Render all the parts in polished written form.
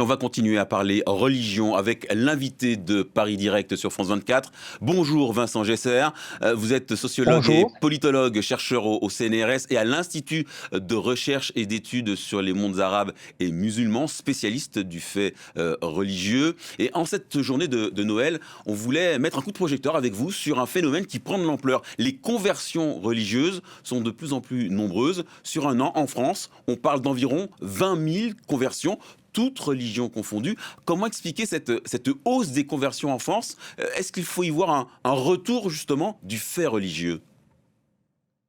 On va continuer à parler religion avec l'invité de Paris Direct sur France 24. Bonjour Vincent Gesser, vous êtes sociologue et Bonjour. politologue, chercheur au CNRS et à l'Institut de recherche et d'études sur les mondes arabes et musulmans, spécialiste du fait religieux. Et en cette journée de Noël, on voulait mettre un coup de projecteur avec vous sur un phénomène qui prend de l'ampleur. Les conversions religieuses sont de plus en plus nombreuses. Sur un an, en France, on parle d'environ 20 000 conversions, toutes religions confondues. Comment expliquer cette hausse des conversions en France? Est-ce qu'il faut y voir un retour justement du fait religieux?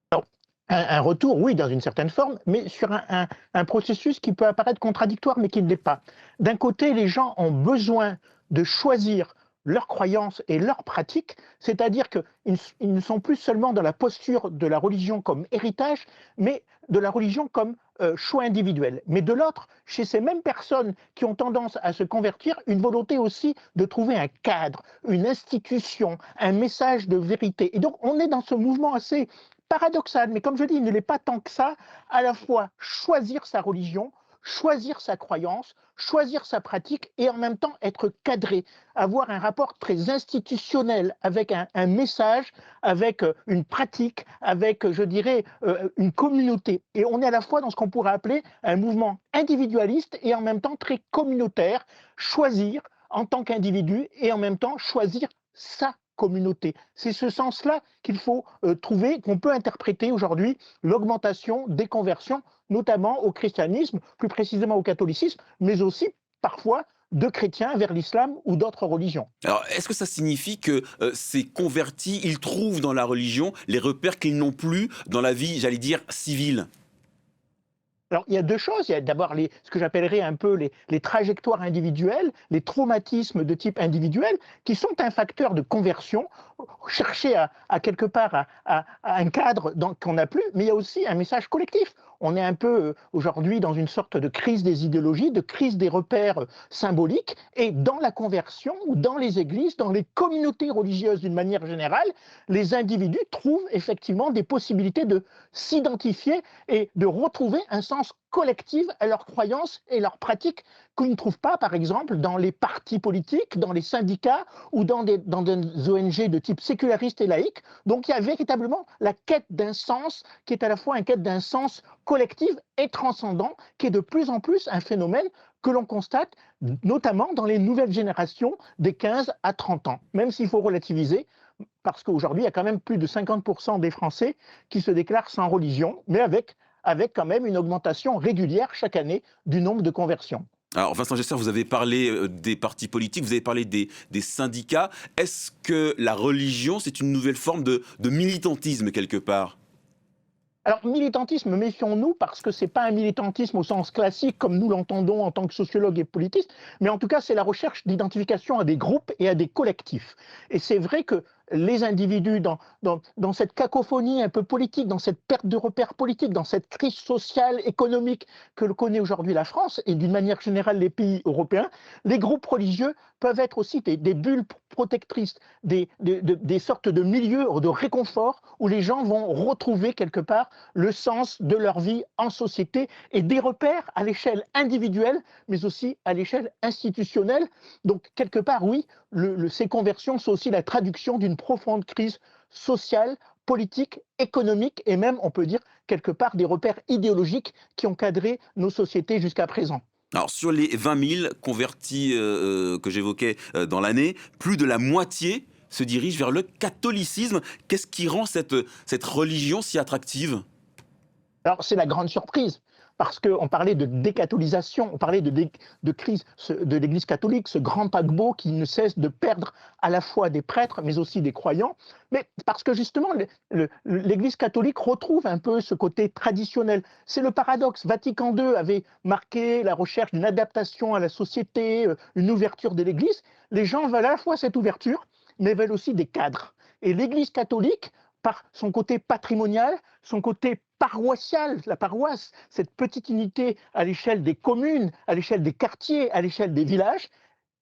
Alors, un retour, oui, dans une certaine forme, mais sur un processus qui peut apparaître contradictoire, mais qui ne l'est pas. D'un côté, les gens ont besoin de choisir leurs croyances et leurs pratiques, c'est-à-dire qu'ils ne sont plus seulement dans la posture de la religion comme héritage, mais de la religion comme choix individuel. Mais de l'autre, chez ces mêmes personnes qui ont tendance à se convertir, une volonté aussi de trouver un cadre, une institution, un message de vérité. Et donc, on est dans ce mouvement assez paradoxal, mais comme je dis, il ne l'est pas tant que ça, à la fois choisir sa religion, choisir sa croyance, choisir sa pratique et en même temps être cadré, avoir un rapport très institutionnel avec un message, avec une pratique, avec, je dirais, une communauté. Et on est à la fois dans ce qu'on pourrait appeler un mouvement individualiste et en même temps très communautaire, choisir en tant qu'individu et en même temps choisir sa communauté. C'est ce sens-là qu'il faut trouver, qu'on peut interpréter aujourd'hui l'augmentation des conversions, notamment au christianisme, plus précisément au catholicisme, mais aussi parfois de chrétiens vers l'islam ou d'autres religions. Alors, est-ce que ça signifie que ces convertis, ils trouvent dans la religion les repères qu'ils n'ont plus dans la vie, j'allais dire, civile? Alors, il y a deux choses. Il y a d'abord ce que j'appellerais un peu les trajectoires individuelles, les traumatismes de type individuel, qui sont un facteur de conversion, chercher à quelque part à un cadre qu'on n'a plus, mais il y a aussi un message collectif. On est un peu aujourd'hui dans une sorte de crise des idéologies, de crise des repères symboliques, et dans la conversion, ou dans les églises, dans les communautés religieuses d'une manière générale, les individus trouvent effectivement des possibilités de s'identifier et de retrouver un sens collectif à leurs croyances et leurs pratiques qu'ils ne trouvent pas, par exemple, dans les partis politiques, dans les syndicats ou dans des ONG de type séculariste et laïque. Donc il y a véritablement la quête d'un sens qui est à la fois une quête d'un sens collectif et transcendant, qui est de plus en plus un phénomène que l'on constate notamment dans les nouvelles générations des 15 à 30 ans, même s'il faut relativiser, parce qu'aujourd'hui, il y a quand même plus de 50% des Français qui se déclarent sans religion, mais avec quand même une augmentation régulière chaque année du nombre de conversions. Alors, Vincent Gesser, vous avez parlé des partis politiques, vous avez parlé des syndicats. Est-ce que la religion, c'est une nouvelle forme de militantisme quelque part? Alors, militantisme, méfions-nous, parce que ce n'est pas un militantisme au sens classique, comme nous l'entendons en tant que sociologues et politistes, mais en tout cas, c'est la recherche d'identification à des groupes et à des collectifs. Et c'est vrai que les individus, dans cette cacophonie un peu politique, dans cette perte de repères politiques, dans cette crise sociale, économique que le connaît aujourd'hui la France, et d'une manière générale les pays européens, les groupes religieux peuvent être aussi des bulles protectrices, des sortes de milieux de réconfort où les gens vont retrouver quelque part le sens de leur vie en société et des repères à l'échelle individuelle, mais aussi à l'échelle institutionnelle. Donc, quelque part, oui, ces conversions sont aussi la traduction d'une profonde crise sociale, politique, économique et même, on peut dire, quelque part, des repères idéologiques qui ont cadré nos sociétés jusqu'à présent. Alors, sur les 20 000 convertis que j'évoquais dans l'année, plus de la moitié se dirige vers le catholicisme. Qu'est-ce qui rend cette religion si attractive? Alors, c'est la grande surprise, parce qu'on parlait de décatholisation, on parlait de crise de l'Église catholique, ce grand paquebot qui ne cesse de perdre à la fois des prêtres, mais aussi des croyants, mais parce que justement, l'Église catholique retrouve un peu ce côté traditionnel. C'est le paradoxe. Vatican II avait marqué la recherche d'une adaptation à la société, une ouverture de l'Église. Les gens veulent à la fois cette ouverture, mais veulent aussi des cadres. Et l'Église catholique, par son côté patrimonial, son côté paroissial, la paroisse, cette petite unité à l'échelle des communes, à l'échelle des quartiers, à l'échelle des villages,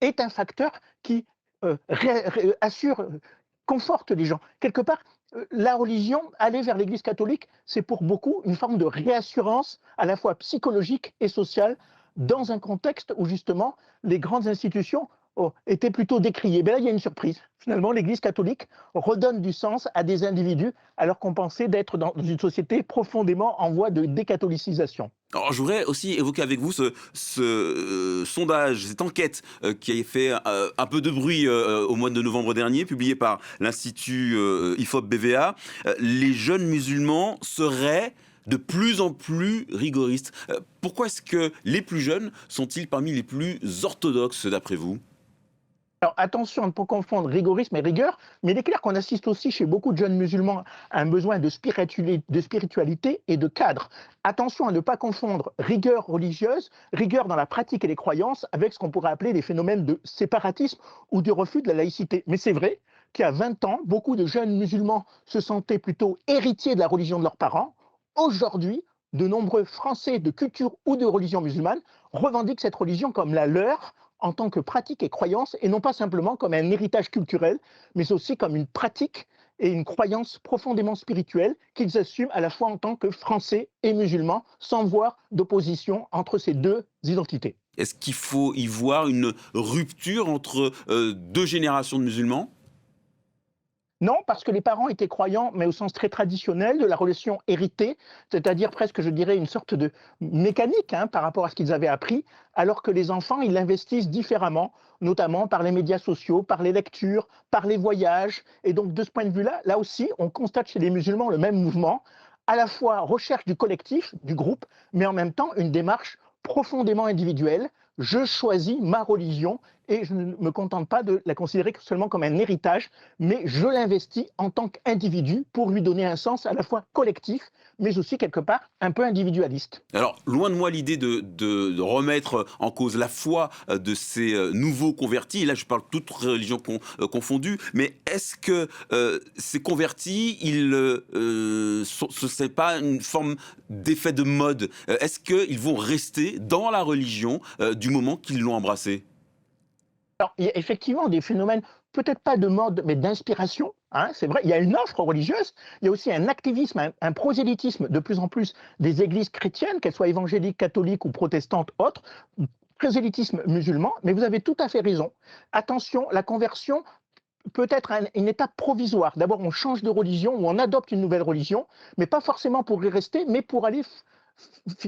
est un facteur qui assure, conforte les gens. Quelque part, la religion, aller vers l'Église catholique, c'est pour beaucoup une forme de réassurance à la fois psychologique et sociale dans un contexte où justement les grandes institutions étaient plutôt décriées. Mais là, il y a une surprise. Finalement, l'Église catholique redonne du sens à des individus alors qu'on pensait d'être dans une société profondément en voie de décatholicisation. Alors, je voudrais aussi évoquer avec vous sondage, cette enquête qui a fait un peu de bruit au mois de novembre dernier, publiée par l'Institut IFOP-BVA. Les jeunes musulmans seraient de plus en plus rigoristes. Pourquoi est-ce que les plus jeunes sont-ils parmi les plus orthodoxes, d'après vous? Alors attention à ne pas confondre rigorisme et rigueur, mais il est clair qu'on assiste aussi chez beaucoup de jeunes musulmans à un besoin de spiritualité et de cadre. Attention à ne pas confondre rigueur religieuse, rigueur dans la pratique et les croyances, avec ce qu'on pourrait appeler des phénomènes de séparatisme ou de refus de la laïcité. Mais c'est vrai qu'il y a 20 ans, beaucoup de jeunes musulmans se sentaient plutôt héritiers de la religion de leurs parents. Aujourd'hui, de nombreux Français de culture ou de religion musulmane revendiquent cette religion comme la leur en tant que pratique et croyance, et non pas simplement comme un héritage culturel, mais aussi comme une pratique et une croyance profondément spirituelle qu'ils assument à la fois en tant que Français et musulmans, sans voir d'opposition entre ces deux identités. Est-ce qu'il faut y voir une rupture entre deux générations de musulmans? Non, parce que les parents étaient croyants, mais au sens très traditionnel de la relation héritée, c'est-à-dire presque, je dirais, une sorte de mécanique par rapport à ce qu'ils avaient appris, alors que les enfants, ils l'investissent différemment, notamment par les médias sociaux, par les lectures, par les voyages. Et donc, de ce point de vue-là, là aussi, on constate chez les musulmans le même mouvement, à la fois recherche du collectif, du groupe, mais en même temps une démarche profondément individuelle. Je choisis ma religion et je ne me contente pas de la considérer seulement comme un héritage, mais je l'investis en tant qu'individu pour lui donner un sens à la fois collectif, mais aussi quelque part un peu individualiste. Alors, loin de moi l'idée de remettre en cause la foi de ces nouveaux convertis, et là je parle toutes religions confondues, mais est-ce que ces convertis, ce n'est pas une forme d'effet de mode? Est-ce qu'ils vont rester dans la religion du moment qu'ils l'ont embrassée? Alors, il y a effectivement des phénomènes, peut-être pas de mode, mais d'inspiration. C'est vrai, il y a une offre religieuse, il y a aussi un activisme, un prosélytisme de plus en plus des églises chrétiennes, qu'elles soient évangéliques, catholiques ou protestantes, autres, prosélytisme musulman, mais vous avez tout à fait raison. Attention, la conversion peut être une étape provisoire. D'abord, on change de religion ou on adopte une nouvelle religion, mais pas forcément pour y rester, mais pour aller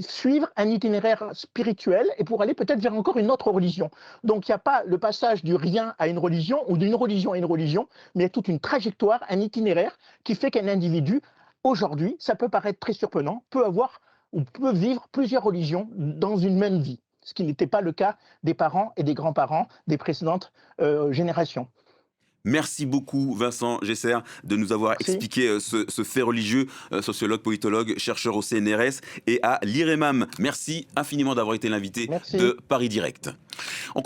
suivre un itinéraire spirituel et pour aller peut-être vers encore une autre religion. Donc il n'y a pas le passage du rien à une religion ou d'une religion à une religion, mais il y a toute une trajectoire, un itinéraire qui fait qu'un individu, aujourd'hui, ça peut paraître très surprenant, peut avoir ou peut vivre plusieurs religions dans une même vie, ce qui n'était pas le cas des parents et des grands-parents des précédentes générations. Merci beaucoup Vincent Gesser de nous avoir Merci. expliqué ce fait religieux, sociologue, politologue, chercheur au CNRS et à l'IREMAM. Merci infiniment d'avoir été l'invité Merci. de Paris Direct.